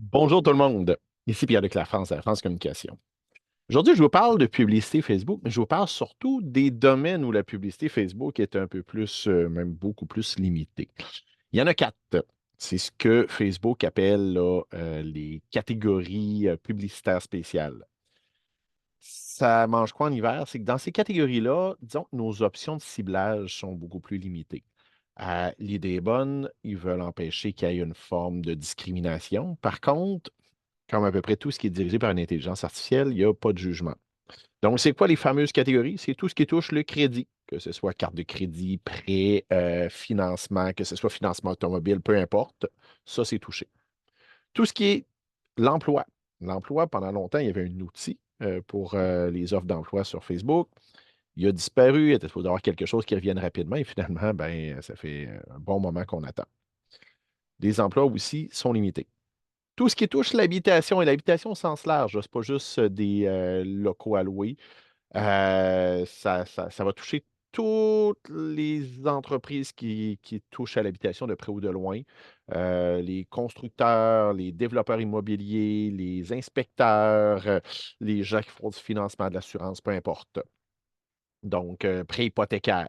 Bonjour tout le monde. Ici Pierre-Luc Lafrance à la France Communication. Aujourd'hui, je vous parle de publicité Facebook, mais je vous parle surtout des domaines où la publicité Facebook est un peu plus, même beaucoup plus limitée. Il y en a quatre. C'est ce que Facebook appelle là, les catégories publicitaires spéciales. Ça mange quoi en hiver? C'est que dans ces catégories-là, disons que nos options de ciblage sont beaucoup plus limitées. L'idée est bonne, ils veulent empêcher qu'il y ait une forme de discrimination. Par contre, comme à peu près tout ce qui est dirigé par une intelligence artificielle, il n'y a pas de jugement. Donc, c'est quoi les fameuses catégories? C'est tout ce qui touche le crédit, que ce soit carte de crédit, prêt, financement, que ce soit financement automobile, peu importe. Ça, c'est touché. Tout ce qui est l'emploi. L'emploi, pendant longtemps, il y avait un outil pour les offres d'emploi sur Facebook. Il a disparu, il était supposé y avoir quelque chose qui revienne rapidement et finalement, ben, ça fait un bon moment qu'on attend. Les emplois aussi sont limités. Tout ce qui touche l'habitation et l'habitation au sens large, ce n'est pas juste des locaux à louer. Ça va toucher toutes les entreprises qui touchent à l'habitation de près ou de loin. Les constructeurs, les développeurs immobiliers, les inspecteurs, les gens qui font du financement de l'assurance, peu importe. Donc, prêt hypothécaire.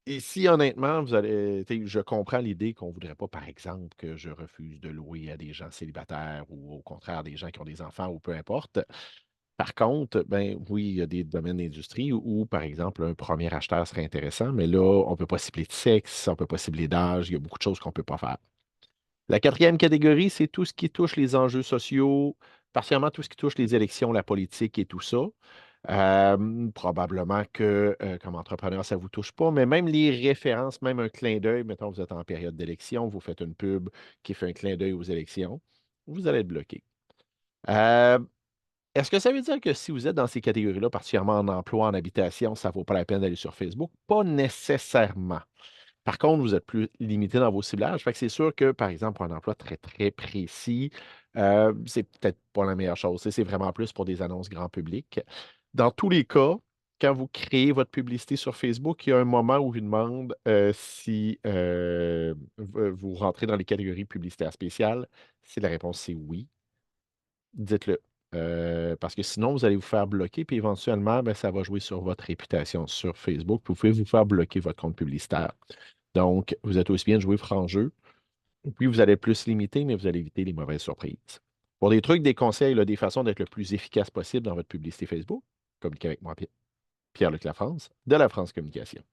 Et si honnêtement, vous allez, je comprends l'idée qu'on ne voudrait pas, par exemple, que je refuse de louer à des gens célibataires ou au contraire des gens qui ont des enfants ou peu importe. Par contre, ben oui, il y a des domaines d'industrie où, par exemple, un premier acheteur serait intéressant, mais là, on ne peut pas cibler de sexe, on ne peut pas cibler d'âge, il y a beaucoup de choses qu'on ne peut pas faire. La quatrième catégorie, c'est tout ce qui touche les enjeux sociaux, particulièrement tout ce qui touche les élections, la politique et tout ça. Probablement que comme entrepreneur, ça ne vous touche pas, mais même les références, même un clin d'œil, mettons, vous êtes en période d'élection, vous faites une pub qui fait un clin d'œil aux élections, vous allez être bloqué. Euh, Est-ce que ça veut dire que si vous êtes dans ces catégories-là, particulièrement en emploi, en habitation, ça ne vaut pas la peine d'aller sur Facebook? Pas nécessairement. Par contre, vous êtes plus limité dans vos ciblages. Fait que c'est sûr que, par exemple, pour un emploi très, très précis, c'est peut-être pas la meilleure chose. C'est vraiment plus pour des annonces grand public. Dans tous les cas, quand vous créez votre publicité sur Facebook, il y a un moment où il demande si vous rentrez dans les catégories publicitaires spéciales. Si la réponse c'est oui, dites-le. Parce que sinon, vous allez vous faire bloquer, puis éventuellement, ben, ça va jouer sur votre réputation sur Facebook. Puis vous pouvez vous faire bloquer votre compte publicitaire. Donc, vous êtes aussi bien de jouer franc jeu. Puis, vous allez être plus limité, mais vous allez éviter les mauvaises surprises. Pour des trucs, des conseils, là, des façons d'être le plus efficace possible dans votre publicité Facebook, communiquez avec moi, Pierre-Luc Lafrance, de la France Communication.